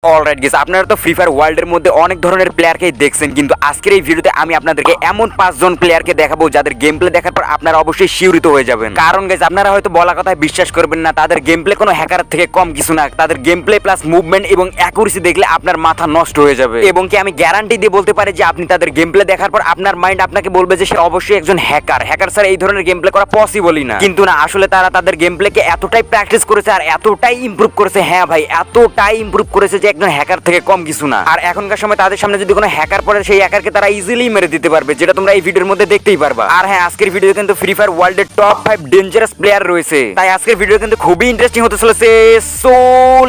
Alright guys, আপনারা তো free fire ওয়ার্ল্ডের মধ্যে অনেক ধরনের প্লেয়ারকেই দেখছেন, কিন্তু আজকের এই ভিডিওতে আমি আপনাদেরকে এমন 5 জন প্লেয়ারকে দেখাবো যাদের গেম প্লে দেখার পর আপনারা অবশ্যই শিউরিত হয়ে যাবেন। কারণ গাইস, আপনারা হয়তো বলা কথায় বিশ্বাস করবেন না, তাদের গেম প্লে কোনো হ্যাকার থেকে কম কিছু না। তাদের গেম প্লে প্লাস মুভমেন্ট এবং অ্যাকুরেসি দেখলে আপনার মাথা নষ্ট হয়ে যাবে। এবং কি আমি গ্যারান্টি দিয়ে বলতে পারি যে আপনি তাদের গেম প্লে দেখার পর আপনার মাইন্ড আপনাকে বলবে যে সে অবশ্যই একজন হ্যাকার। হ্যাকার স্যার এই ধরনের গেম প্লে করা পসিবলই না। কিন্তু না, আসলে তারা তাদের গেম প্লেকে এতটাই প্র্যাকটিস করেছে আর এতটাই ইমপ্রুভ করেছে, হ্যাঁ ভাই এতটাই ইমপ্রুভ করেছে যে একজন হ্যাকার থেকে কম কিছু না। আর এখনকার সময় তাদের সামনে যদি কোনো হ্যাকার পড়ে, সেই হ্যাকারকে তারা ইজিলি মেরে দিতে পারবে, যেটা তোমরা এই ভিডিওর মধ্যে দেখতেই পারবা। আর হ্যাঁ, আজকের ভিডিও কিন্তু ফ্রি ফায়ার ওয়ার্ল্ডের টপ 5 ডেঞ্জারাস প্লেয়ার রয়েছে, তাই আজকের ভিডিও কিন্তু খুবই ইন্টারেস্টিং হতে চলেছে। So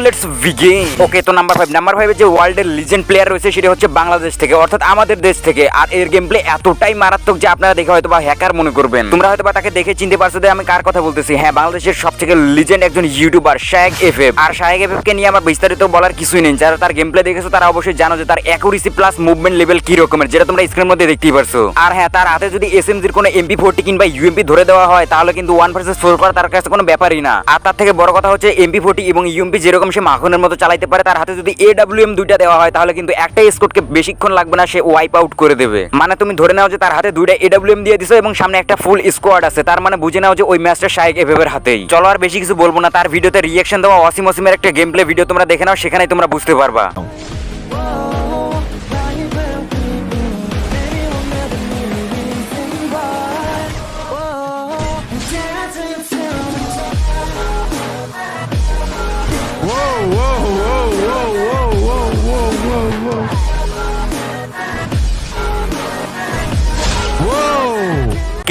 let's begin. ওকে, তো নাম্বার 5 যে ওয়ার্ল্ডের লিজেন্ড প্লেয়ার রয়েছে সেটা হচ্ছে বাংলাদেশ থেকে, অর্থাৎ আমাদের দেশ থেকে। আর এর গেম প্লে এতটাই মারাত্মক যে আপনারা দেখে হয়তো বা হ্যাকার মনে করবেন। তোমরা হয়তো বা তাকে দেখে চিনতে পারছো যে আমি কার কথা বলতেছি। হ্যাঁ, বাংলাদেশের সবথেকে লিজেন্ড একজন ইউটিউবার শাহেক এফএফ। আর শাহেক এফএফ কে নিয়ে আমার বিস্তারিত বলার কিছুই নেই। যারা তার গেম প্লে দেখেছো তারা অবশ্যই জানো যে তার অ্যাকুরেসি প্লাস মুভমেন্ট লেভেল কি রকমের, যেটা তোমরা স্ক্রিনের মধ্যে দেখতেই পারছো। আর হ্যাঁ, তার হাতে যদি এসএমজির কোনো MP40 কিংবা ইউএমপি ধরে দেওয়া হয় তাহলে কিন্তু 1 ভার্সেস 4 করা তার কাছে কোনো ব্যাপারই না। আর তার থেকে বড় কথা হচ্ছে MP40 এবং ইউএমপি যেরকম সে মাখনের মতো চালাইতে পারে, তার হাতে যদি AWM দুইটা দেওয়া হয় তাহলে কিন্তু একটা স্কোরকে বেশিক্ষণ লাগবে না, সে ওয়াইপ আউট করে দেবে। মানে তুমি ধরে নাও যে তার হাতে দুইটা AWM দিয়ে দিছো এবং সামনে একটা ফুল স্কোয়াড আছে, তার মানে বুঝে নাও যে ওই ম্যাচটা শাহেক এফএফের হাতেই। চলো আর বেশি কিছু বলবো না, তার ভিডিওতে রিঅ্যাকশন দেওয়া অসীমের একটা গেম প্লে ভিডিও তোমরা দেখে নাও, সেখানেই তোমরা বুঝতে পারবা।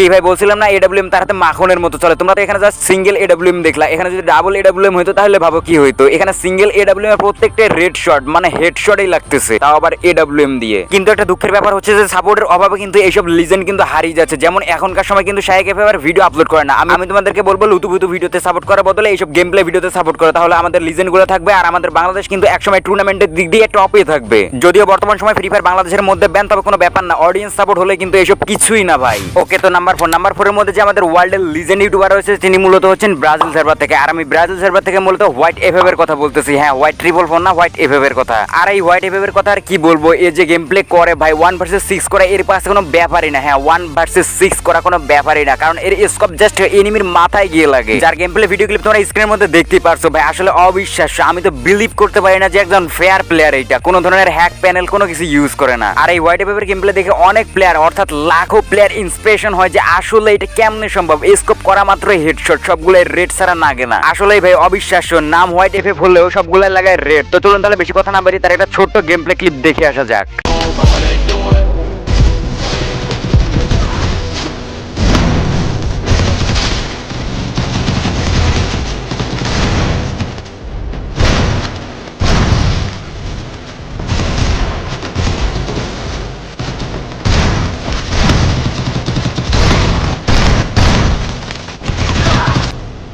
কি ভাই বলছিলাম না, AWM তার হাতে মাখনের মতো চলে। তোমরা তো এখানে জাস্ট সিঙ্গেল AWM দেখলা, এখানে যদি ডাবল AWM হইতো তাহলে ভাবো কি হইতো। এখানে সিঙ্গেল AWM এর প্রত্যেকটা রেড শট মানে হেডশটই লাগতেছে, তাও আবার AWM দিয়ে। কিন্তু একটা দুঃখের ব্যাপার হচ্ছে যে সাপোর্টের অভাবে কিন্তু এইসব লিজেন্ড কিন্তু হারিয়ে যাচ্ছে। যেমন এখনকার সময় কিন্তু শাহেক এফএফ আর ভিডিও আপলোড করে না। আমি তোমাদেরকে বলবো লুতুপুতু ভিডিওতে সাপোর্ট করার বদলে এইসব গেম প্লে ভিডিওতে সাপোর্ট করো, তাহলে আমাদের লিজেন্ড গুলো থাকবে আর আমাদের বাংলাদেশ কিন্তু একসময় টুর্নামেন্টের দিক দিয়ে টপে থাকবে। যদিও বর্তমান সময় ফ্রি ফায়ার বাংলাদেশের মধ্যে ব্যান, তবে কোনো ব্যাপার না, অডিয়েন্স সাপোর্ট হলে কিন্তু এইসব কিছুই না ভাই। ওকে, তো নাম্বার 4 এর মধ্যে যে আমাদের ওয়ার্ল্ডের লিজেন্ড ইউটিউবার রয়েছে তিনি মূলত হচ্ছেন ব্রাজিল সার্ভার থেকে। আর আমি ব্রাজিল সার্ভার থেকে মূলত হোয়াইট এফএফ এর কথা বলতেছি। হ্যাঁ, হোয়াইট 444 না, হোয়াইট এফএফ এর কথা। আর এই হোয়াইট এফএফ এর কথা আর কি বলবো, এই যে গেম প্লে করে ভাই 1 ভার্সেস 6 করা, এর পাশে কোনো ব্যাপারই না। হ্যাঁ, 1 ভার্সেস 6 করা কোনো ব্যাপারই না, কারণ এর স্কোপ জাস্ট এনিমির মাথায় গিয়ে লাগে। যার গেম প্লে ভিডিও ক্লিপ তোমরা স্ক্রিনের মধ্যে দেখতেই পারছো ভাই, আসলে অবিশ্বাস্য। আমি তো বিলিভ করতে পারি না যে একজন ফেয়ার প্লেয়ার এইটা কোনো ধরনের হ্যাক প্যানেল কোনো কিছু ইউজ করে না। আর এই হোয়াইট এফএফ এর গেম প্লে দেখে অনেক প্লেয়ার অর্থাৎ লাখো প্লেয়ার ইন্সপিরেশন হয় যে আসলে এটা কেমনে সম্ভব। স্কোপ করা মাত্র হেডশট, সবগুলো রেড ছাড়া লাগে না। আসলেই ভাই অবিশ্বাস্য। নাম হোয়াইট এফএফ হলেও সবগুলো লাগায় রেড। তো চলুন তাহলে বেশি কথা না বাড়ি, তার একটা ছোট্ট গেম প্লে ক্লিপ দেখে আসা যাক।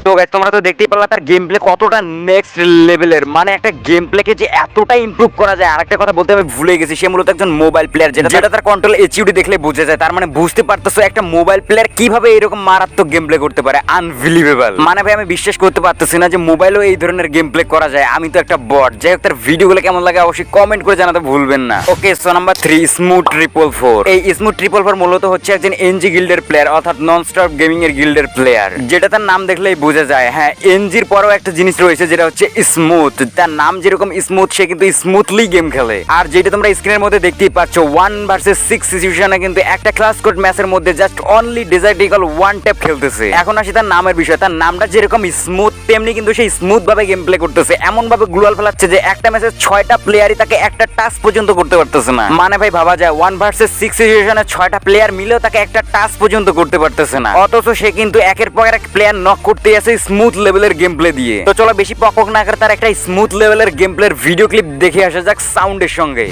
তো গাইস, তোমরা তো দেখতেই পারলা তার গেম প্লে কতটা নেক্সট লেভেলের। মানে একটা গেম প্লেকে যে এতটা ইমপ্রুভ করা যায়। আরেকটা কথা বলতে আমি ভুলে গেছি, সে মূলত একজন মোবাইল প্লেয়ার, যেটা তার কন্ট্রোল HUD দেখলে বোঝা যায়। তার মানে বুঝতে পারতেছো একটা মোবাইল প্লেয়ার কিভাবে এরকম মারাত্মক গেম প্লে করতে পারে। আনবিলিভেবল। মানে ভাই আমি বিশ্বাস করতে পারতেছি না যে মোবাইলেও এই ধরনের গেম প্লে করা যায়। আমি তো একটা বট। যাই হোক, তার ভিডিওগুলো কেমন লাগে অবশ্যই কমেন্ট করে জানাতে ভুলবেন না। ওকে, সো নাম্বার 3 স্মুথ 444। এই স্মুথ 444 মূলত হচ্ছে একজন এনজি গিল্ডের প্লেয়ার, অর্থাৎ নন স্টপ গেমিং এর গিল্ডের প্লেয়ার, যেটা তার নাম দেখলেই বোঝা যায়। হ্যাঁ, এনজির পরেও একটা জিনিস রয়েছে যেটা হচ্ছে স্মুথ। তার নাম যেরকম স্মুথ, সে কিন্তু স্মুথলি গেম খেলে। আর যেটা তোমরা স্ক্রিনের মধ্যে দেখতেই পাচ্ছ 1 ভার্সেস 6 সিচুয়েশনে কিন্তু একটা ক্লাস কোড ম্যাচের মধ্যে just only desert eagle 1 tap খেলতেছে। এখন আসি তার নামের বিষয়। তার নামটা যেরকম স্মুথ, তেমনি কিন্তু সেই স্মুথ ভাবে গেম প্লে করতেছে। এমন ভাবে গ্লোয়াল ফেলাচ্ছে যে একটা ম্যাচে 6টা প্লেয়ারই তাকে একটা টাচ পর্যন্ত করতে পারতেছে না। মানে ভাই ভাবা যায় 1 ভার্সেস 6 সিচুয়েশনে 6টা প্লেয়ার মিলেও তাকে একটা টাচ পর্যন্ত করতে পারতেছে না, অথচ সে কিন্তু একের পর এক প্লেয়ার নক করতে আছে স্মুথ লেভেলের গেম প্লে দিয়ে। তো চলো বেশি পকক না করে তার একটা স্মুথ লেভেলের গেম প্লের ভিডিও ক্লিপ দেখে আসা যাক সাউন্ডের সঙ্গে।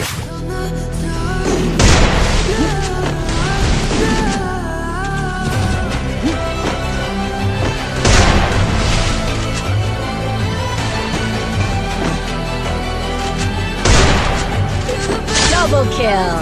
Double kill.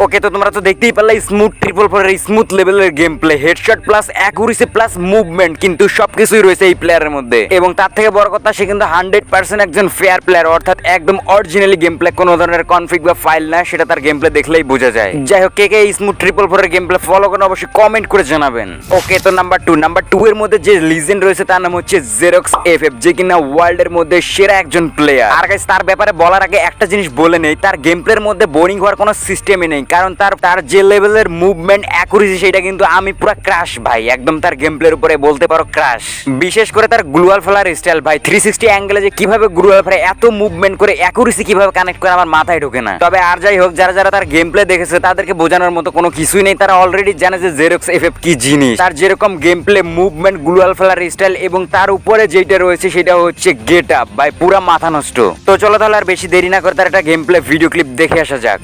ওকে, তো তোমরা তো দেখতেই পারলে স্মুথ ট্রিপল ফোরের স্মুথ লেভেলের game play, headshot plus accuracy plus movement, কিন্তু সবকিছুই রয়েছে এই প্লেয়ারের মধ্যে। এবং তার থেকে বড় কথা, সে কিন্তু 100% একজন ফেয়ার প্লেয়ার, অর্থাৎ একদম অরিজিনালি গেম প্লে, কোনো ধরনের কনফিগ বা ফাইল না, সেটা তার গেম প্লে দেখলেই বোঝা যায়। যাই হোক, কে কে স্মুথ ট্রিপল ফোরের গেম প্লে ফলো করেন অবশ্যই কমেন্ট করে জানাবেন। ওকে, তো নাম্বার 2 এর মধ্যে যে লিজেন্ড রয়েছে তার নাম হচ্ছে জেরক্স এফএফ, যে কিনা ওয়ার্ল্ড এর মধ্যে সেরা একজন প্লেয়ার। আর গাইস, তার ব্যাপারে বলার আগে একটা জিনিস বলে নেই, তার গেম প্লের মধ্যে বোরিং হওয়ার কোনো সিস্টেমই নেই, কারণ তার যে লেভেলের মুভমেন্ট অ্যাকুরেসি সেটা কিন্তু আমি পুরো ক্রাশ ভাই, একদম তার গেম প্লের উপরে বলতে পারো ক্রাশ। বিশেষ করে তার গ্লুয়াল ফেলার স্টাইল ভাই, 360 অ্যাঙ্গেলে যে কিভাবে গ্লুয়াল ফেলে, এত মুভমেন্ট করে অ্যাকুরেসি কিভাবে কানেক্ট করে আমার মাথায় ঢোকে না। তবে আর যাই হোক, যারা যারা তার গেম প্লে দেখেছে তাদেরকে বোঝানোর মতো কোনো কিছুই নেই, তারা অলরেডি জানে যে জেরক্স এফএফ কি জিনিস। তার যেরকম গেম প্লে, মুভমেন্ট, গ্লুয়াল ফেলার স্টাইল এবং তার উপরে যেটা রয়েছে সেটা হচ্ছে গেট আপ ভাই, পুরা মাথা নষ্ট। তো চলো তাহলে আর বেশি দেরি না করে তার একটা গেম প্লে ভিডিও ক্লিপ দেখে আসা যাক।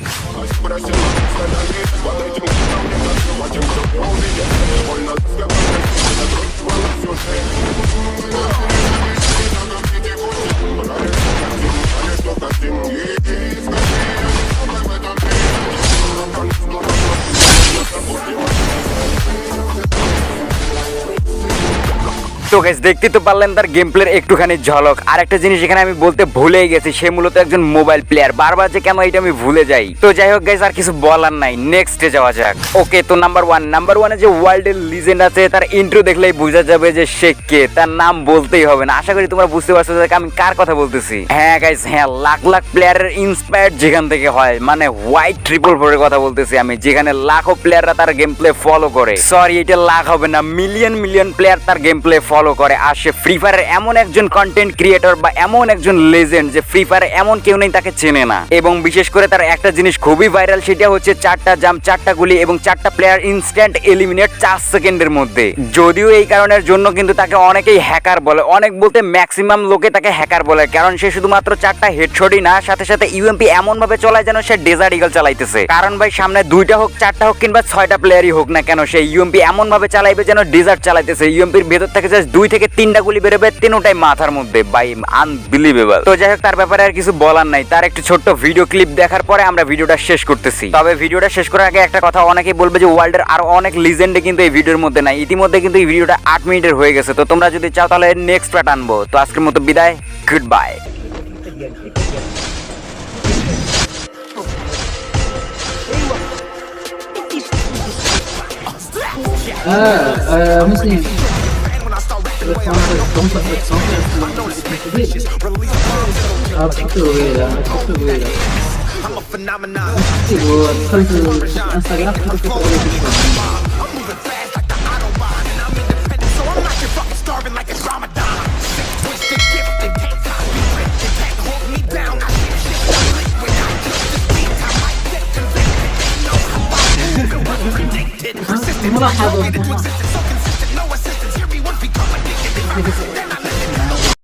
তো গাইস, দেখতে তো পারলেন তার গেম প্লের একটুখানি ঝলক। আর একটা জিনিস এখানে আমি বলতে ভুলেই গেছি, সে মূলত একজন মোবাইল প্লেয়ার। বারবার যে কেন এটা আমি ভুলে যাই। তো যাই হোক গাইস, আর কিছু বলার নাই, নেক্সটে যাওয়া যাক। ওকে, তো নাম্বার 1 যে ওয়ার্ল্ডের লিজেন্ড আছে, তার ইন্ট্রো দেখলেই বোঝা যাবে যে সে কে, তার নাম বলতেই হবে না। আশা করি তোমরা বুঝতে পারছো যে আমি কার কথা বলতেছি। হ্যাঁ গাইস, হ্যাঁ, লাখ লাখ প্লেয়ারের ইন্সপায়ার্ড যেখান থেকে হয়, মানে হোয়াইট ট্রিপল ফোরের কথা বলতেছি আমি, যেখানে লাখো প্লেয়াররা তার গেম প্লে ফলো করে। সরি, এটা লাখ হবে না, মিলিয়ন মিলিয়ন প্লেয়ার তার গেম প্লে ফলো করে। আর সে ফ্রি ফায়ারের এমন একজন কন্টেন্ট ক্রিয়েটর বা এমন একজন লেজেন্ড যে ফ্রি ফায়ারে এমন কেউ নেই তাকে চেনে না। এবং বিশেষ করে তার একটা জিনিস খুবই ভাইরাল, সেটা হচ্ছে 4টা জাম্প, 4টা গুলি এবং 4টা প্লেয়ার ইনস্ট্যান্ট এলিমিনেট 4 সেকেন্ডের মধ্যে। যদিও এই কারণের জন্য কিন্তু তাকে অনেকেই হ্যাকার বলে, অনেক বলতে ম্যাক্সিমাম লোকে তাকে হ্যাকার বলে, কারণ সে শুধুমাত্র 4টা হেডশটই না, সাথে সাথে ইউএমপি এমন ভাবে চলায় যেন সে ডেজার্ট ইগল চালাইতেছে। কারণ ভাই, সামনে 2টা হোক, 4টা হোক কিংবা 6টা প্লেয়ারই হোক না কেন, সে ইউএমপি এমন ভাবে চালাইবে যেন ডেজার্ট চালাইতেছে। ইউএমপির ভেতর থেকে জাস্ট 2 থেকে 3টা গুলি বেরোবে, 3টাই মাথার মধ্যে ভাই, আনবিলিভেবল। তো যাই হোক, তার ব্যাপারে আর কিছু বলার নাই। তার একটু ছোট্ট ভিডিও ক্লিপ দেখার পরে আমরা ভিডিওটা শেষ করতেছি। তবে ভিডিওটা শেষ করার আগে একটা কথা, অনেকেই বলবে যে ওয়ার্ল্ডের আরো অনেক লিজেন্ডে কিন্তু এই ভিডিওর মধ্যে নাই। ইতিমধ্যে কিন্তু এই ভিডিওটা 8 মিনিটের হয়ে গেছে। তো তোমরা যদি চাও তাহলে নেক্সট পার্ট আনবো। তো আজকের মতো বিদায়, good bye. Muslim. I'm a phenomenon. Instagram. I'm moving fast like the Autobahn, and I'm independent, so I'm not your fucking starving like it's Ramadan. Sick, twisted, gifted, can't copy, ripped, you can't hold me down. I keep shit liquid, I keep this beat, I might get convicted. They know how I move and what's predicted. Persistent, I know it into existence, so consistent, no assistance. Here we once become addicted.